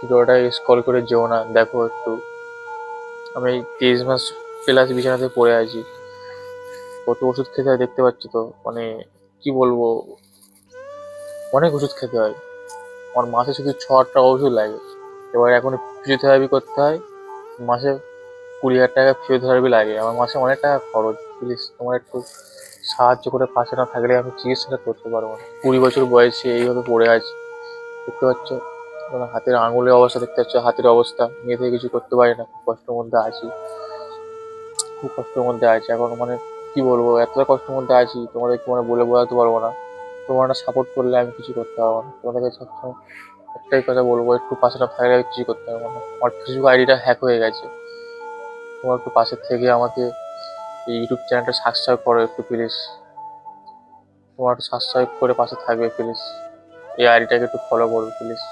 ভিডিওটা স্ক্রল করে যেও না, দেখো একটু। আমি 23 মাস প্লাস বিছানাতে পড়ে আছি, কত ওষুধ খেতে হয় দেখতে পাচ্ছ তো। মানে কি বলবো, অনেক ওষুধ খেতে হয়। আমার মাসে শুধু 6-8টা ওষুধ লাগে। এবার এখন ফিজিওথেরাপি করতে হয়, মাসে 20,000 টাকা ফিজিওথেরাপি লাগে। আমার মাসে অনেক টাকা খরচ। প্লিজ তোমার একটু সাহায্য করে পাশে না থাকলে আমি চিকিৎসাটা করতে পারবো না। 20 বছর বয়সে এইভাবে পড়ে আছি, দেখতে পাচ্ছ। তোমার হাতের আঙুলের অবস্থা দেখতে পাচ্ছ, হাতের অবস্থা। নিজে থেকে কিছু করতে পারি না, খুব কষ্টের মধ্যে আছি, খুব কষ্টের মধ্যে আছি এখন। মানে কি বলবো, এতটা কষ্টের মধ্যে আছি তোমাদেরকে মানে বলে বোঝাতে পারবো না। তোমরা একটা সাপোর্ট করলে আমি কিছু করতে পারবো না। তোমাদেরকে সবসময় একটাই কথা বলবো, একটু পাশে না থাকলে আমি কিছু করতে পারবো না। আমার ফেসবুক আইডিটা হ্যাক হয়ে গেছে, তোমার একটু পাশের থেকে আমাকে এই ইউটিউব চ্যানেলটা সাবস্ক্রাইব করো একটু প্লিজ। তোমার একটু সাবস্ক্রাইব করে পাশে থাকবে প্লিজ, এই আইডিটাকে একটু ফলো করবে প্লিজ।